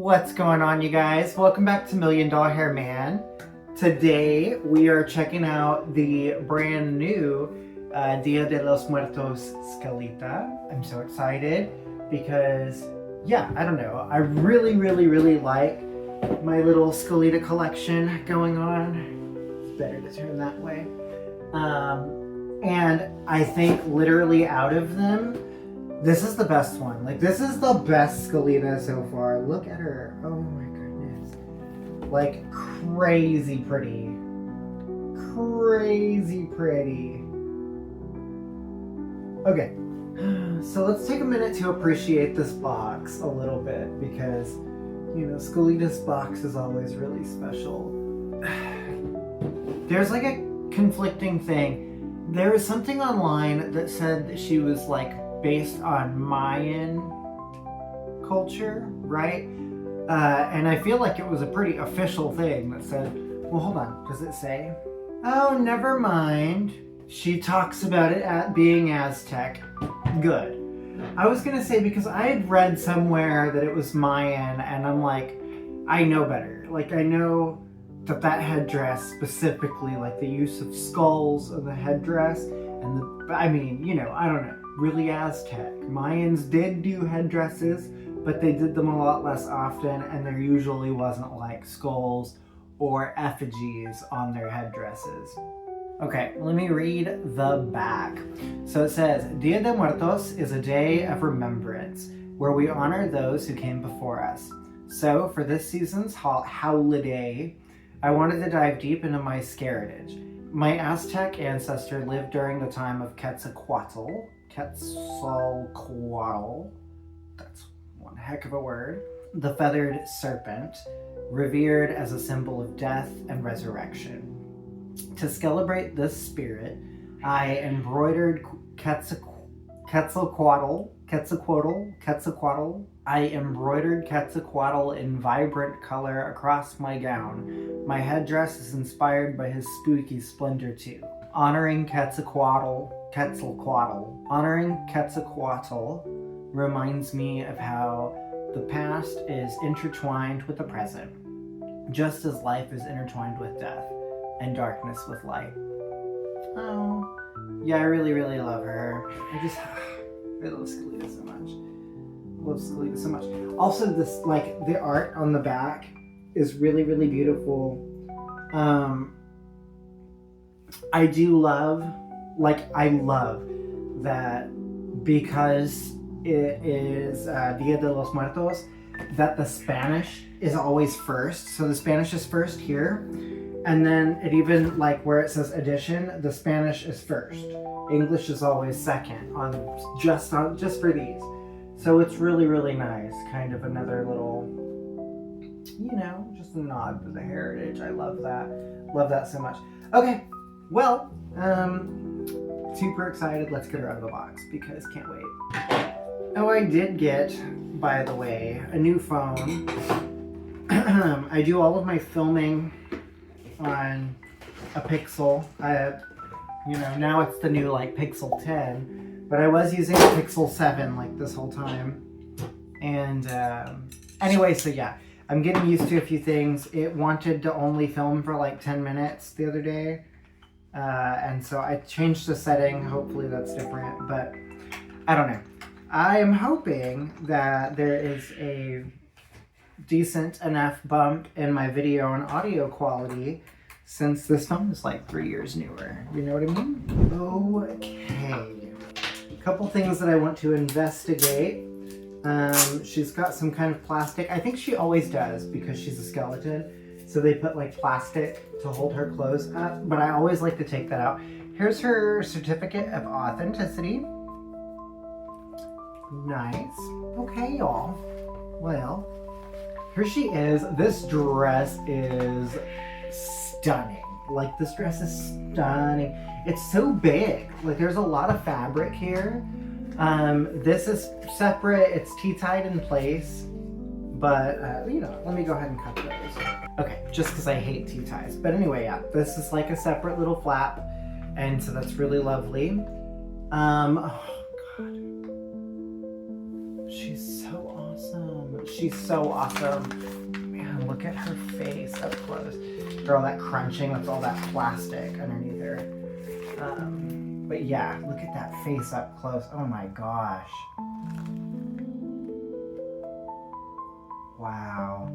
What's going on, you guys? Welcome back to Million Dollar Hair Man. Today we are checking out the brand new Dia de los Muertos Skelita. I'm so excited because, yeah, I don't know. I really like my little Skelita collection going on. It's better to turn that way. And I think literally out of them, this is the best one. Like, this is the best Skelita so far. Look at her. Oh my goodness. Like, crazy pretty. Crazy pretty. Okay. So let's take a minute to appreciate this box a little bit because, you know, Skelita's box is always really special. There's like a conflicting thing. There was something online that said that she was like based on Mayan culture, right? And I feel like it was a pretty official thing that said, well, hold on, does it say? Oh, never mind. She talks about it at being Aztec. Good. I was gonna say, because I had read somewhere that it was Mayan, and I'm like, I know better. Like, I know that headdress specifically, like the use of skulls on the headdress, and I mean, you know, I don't know. Really Aztec. Mayans did do headdresses, but they did them a lot less often, and there usually wasn't like skulls or effigies on their headdresses. Okay, let me read the back. So it says, Dia de Muertos is a day of remembrance, where we honor those who came before us. So for this season's holiday, I wanted to dive deep into my heritage. My Aztec ancestor lived during the time of Quetzalcoatl. Quetzalcoatl, that's one heck of a word. The feathered serpent, revered as a symbol of death and resurrection. To celebrate this spirit, I embroidered Quetzalcoatl. I embroidered Quetzalcoatl in vibrant color across my gown. My headdress is inspired by his spooky splendor too. Honoring Quetzalcoatl reminds me of how the past is intertwined with the present, just as life is intertwined with death and darkness with light. Oh, yeah, I really love her. I love Skelita so much. Also, this, like, the art on the back is really beautiful. I love that because it is Dia de los Muertos, that the Spanish is always first. So the Spanish is first here, and then it even, like, where it says edition, the Spanish is first. English is always second just for these. So it's really nice. Kind of another little, you know, just a nod to the heritage. I love that. Love that so much. Okay, well, super excited. Let's get her out of the box because can't wait. Oh, I did get, by the way, a new phone. I do all of my filming on a Pixel. You know, now it's the new, like, Pixel 10, but I was using a Pixel 7, like, this whole time. And anyway, so yeah, I'm getting used to a few things. It wanted to only film for like 10 minutes the other day, and so I changed the setting. Hopefully that's different, but I don't know. I am hoping that there is a decent enough bump in my video and audio quality, since this phone is like 3 years newer. You know what I mean? Okay. A couple things that I want to investigate. She's got some kind of plastic. I think she always does because she's a skeleton. So they put like plastic to hold her clothes up, but I always like to take that out. Here's her certificate of authenticity. Nice. Okay, y'all. Well, here she is. This dress is stunning. Like, this dress is stunning. It's so big. Like, there's a lot of fabric here. This is separate. It's tea-tied in place. But, you know, let me go ahead and cut those. Okay, just because I hate tea-ties. But anyway, yeah, this is like a separate little flap. And so that's really lovely. Oh, God. She's so awesome. she's so awesome. Man, look at her face up close. For all that crunching with all that plastic underneath her. But yeah, look at that face up close. Oh my gosh. Wow.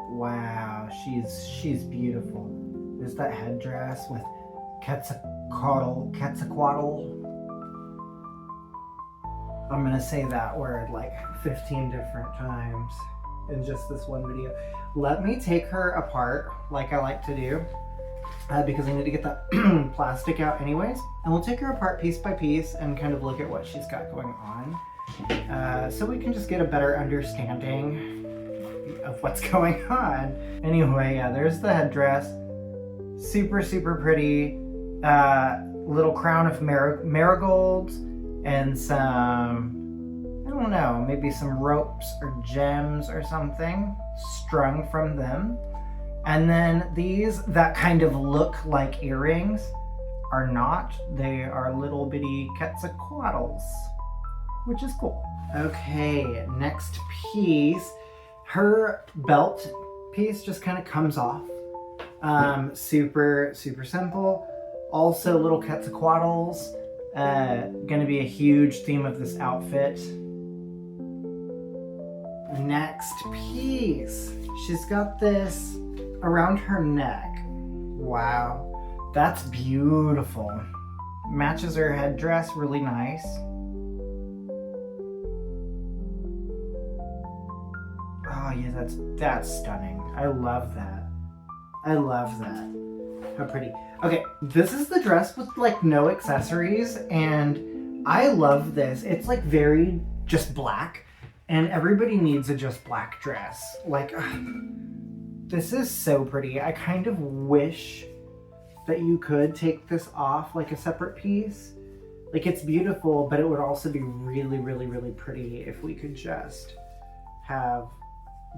Wow, she's beautiful. There's that headdress with Quetzalcoatl. I'm gonna say that word like 15 different times in just this one video. Let me take her apart like I like to do because I need to get that plastic out anyways. And we'll take her apart piece by piece and kind of look at what she's got going on so we can just get a better understanding of what's going on. Anyway, yeah, there's the headdress. Super, super pretty. Little crown of marigolds and some, I don't know, maybe some ropes or gems or something strung from them. And then these that kind of look like earrings are not. They are little bitty Quetzalcoatls, which is cool. Okay, next piece. Her belt piece just kind of comes off. Super, super simple. Also little Quetzalcoatls. Gonna be a huge theme of this outfit. Next piece. She's got this around her neck. Wow, that's beautiful. Matches her headdress really nice. Oh yeah, that's stunning. I love that. I love that. How pretty. Okay, this is the dress with like no accessories, and I love this. It's like very just black, and everybody needs a just black dress. Like, this is so pretty. I kind of wish that you could take this off like a separate piece. Like, it's beautiful, but it would also be really, really, really pretty if we could just have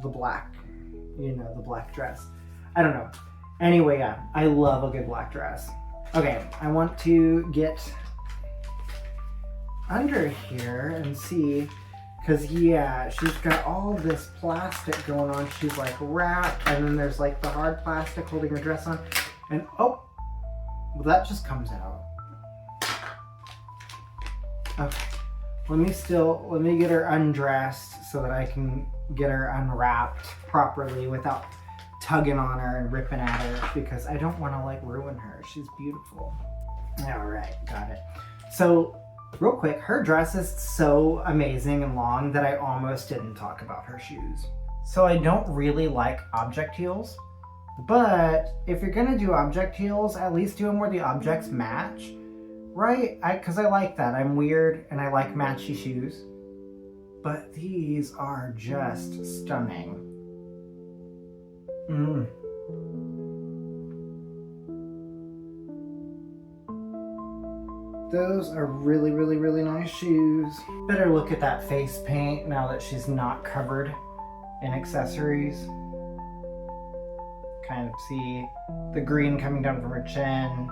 the black, you know, the black dress. I don't know. Anyway, yeah, I love a good black dress. Okay, I want to get under here and see, because yeah, she's got all this plastic going on. She's like wrapped, and then there's like the hard plastic holding her dress on, and oh, well, that just comes out. Okay, let me get her undressed so that I can get her unwrapped properly without tugging on her and ripping at her, because I don't want to like ruin her. She's beautiful. All right, got it. So real quick, her dress is so amazing and long that I almost didn't talk about her shoes. So I don't really like object heels, but if you're gonna do object heels, at least do them where the objects match, right? Because I like that. I'm weird and I like matchy shoes, but these are just stunning. Those are really, really, really nice shoes. Better look at that face paint now that she's not covered in accessories. Kind of see the green coming down from her chin.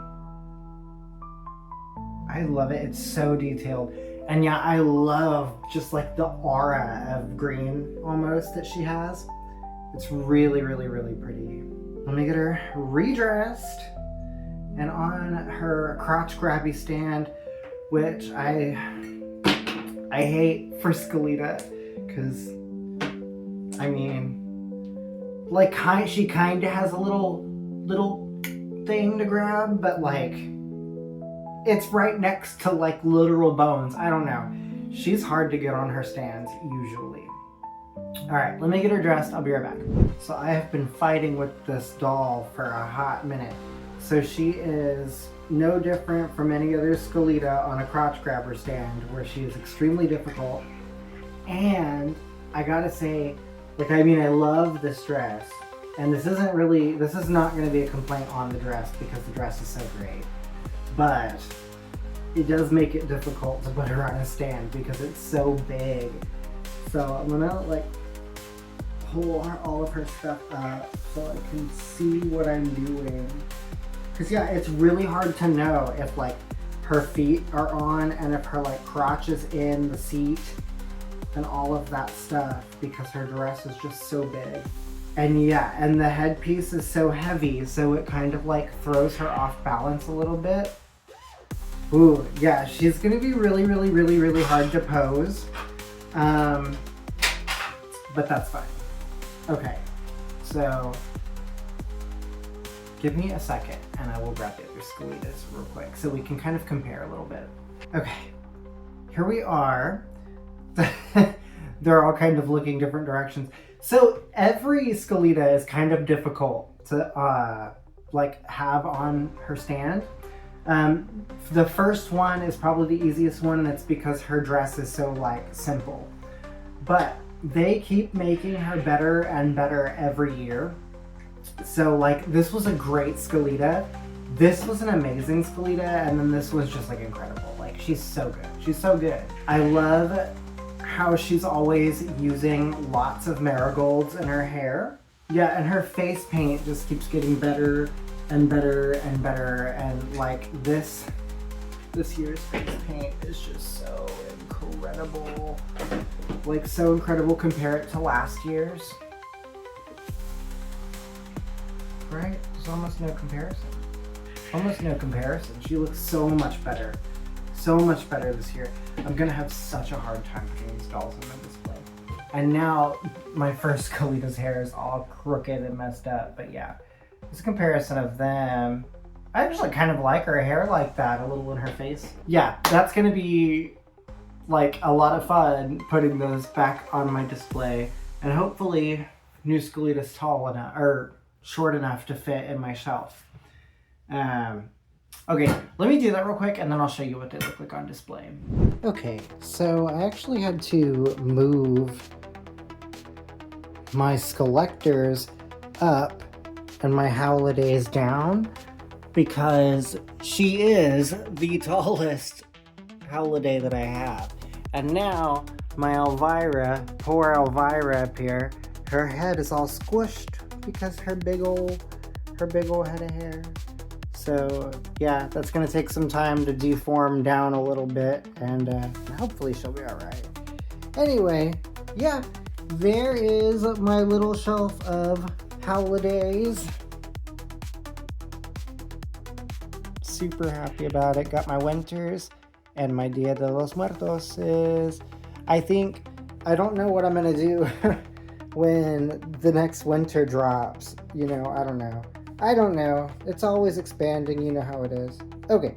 I love it. It's so detailed. And yeah, I love just like the aura of green almost that she has. It's really, really, really pretty. Let me get her redressed and on her crotch grabby stand, which I hate for Skelita, because I mean, like she kind of has a little thing to grab, but like it's right next to like literal bones. I don't know. She's hard to get on her stands usually. All right, let me get her dressed. I'll be right back. So I have been fighting with this doll for a hot minute. So she is no different from any other Skelita on a crotch grabber stand, where she is extremely difficult. And I gotta say, like, I mean, I love this dress. And this is not gonna be a complaint on the dress, because the dress is so great. But it does make it difficult to put her on a stand because it's so big. So I'm gonna like pull all of her stuff up so I can see what I'm doing. Cause yeah, it's really hard to know if like her feet are on and if her like crotch is in the seat. and all of that stuff because her dress is just so big. And yeah, and the headpiece is so heavy, so it kind of like throws her off balance a little bit. Ooh, yeah, she's gonna be really, really, really, really hard to pose. But that's fine. Okay, so give me a second and I will grab the other Skelitas real quick so we can kind of compare a little bit. Okay, here we are. They're all kind of looking different directions. So every Skelita is kind of difficult to like have on her stand. The first one is probably the easiest one, and it's because her dress is so like simple. But they keep making her better and better every year. So like this was a great Skelita. This was an amazing Skelita, and then this was just like incredible. Like she's so good. She's so good. I love how she's always using lots of marigolds in her hair. Yeah, and her face paint just keeps getting better and better and better, and like this year's face paint is just so incredible. Like so incredible. Compare it to last year's. Right? There's almost no comparison. Almost no comparison. She looks so much better. So much better this year. I'm gonna have such a hard time putting these dolls on my display. And now my first Skelita's hair is all crooked and messed up, but yeah. It's a comparison of them. I actually kind of like her hair like that, a little in her face. Yeah, that's gonna be like a lot of fun putting those back on my display, and hopefully new Skelita's tall enough, or short enough to fit in my shelf. Okay, let me do that real quick and then I'll show you what they look like on display. Okay, so I actually had to move my Skelectors up and my Holidays down because she is the tallest Holiday that I have. And now my Elvira, poor Elvira up here, her head is all squished because her big old head of hair. So yeah, that's gonna take some time to deform down a little bit, and hopefully she'll be all right. Anyway, yeah, there is my little shelf of Holidays. Super happy about it. Got my winters, and my Dia de los Muertos is, I don't know what I'm gonna do when the next winter drops. You know, I don't know. It's always expanding, you know how it is. Okay,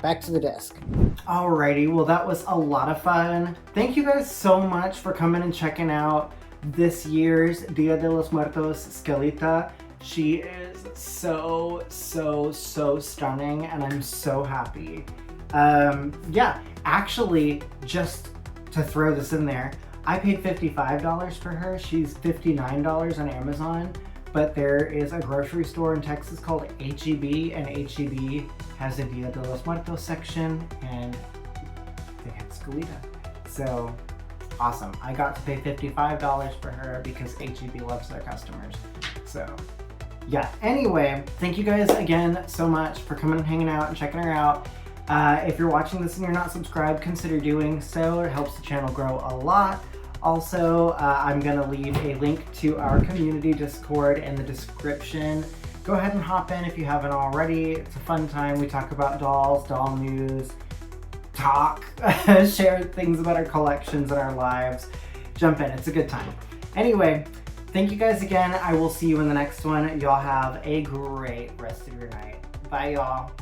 back to the desk. Alrighty, well that was a lot of fun. Thank you guys so much for coming and checking out this year's Dia de los Muertos Skelita. She is so stunning, and I'm so happy. Yeah, actually, just to throw this in there, I paid $55 for her. She's $59 on Amazon. But there is a grocery store in Texas called H-E-B, and H-E-B has a Dia de los Muertos section, and they had Skelita. So, awesome. I got to pay $55 for her because H-E-B loves their customers. So, yeah. Anyway, thank you guys again so much for coming and hanging out and checking her out. If you're watching this and you're not subscribed, consider doing so. It helps the channel grow a lot. Also, I'm going to leave a link to our community Discord in the description. Go ahead and hop in if you haven't already. It's a fun time. We talk about dolls, doll news, share things about our collections and our lives. Jump in. It's a good time. Anyway, thank you guys again. I will see you in the next one. Y'all have a great rest of your night. Bye, y'all.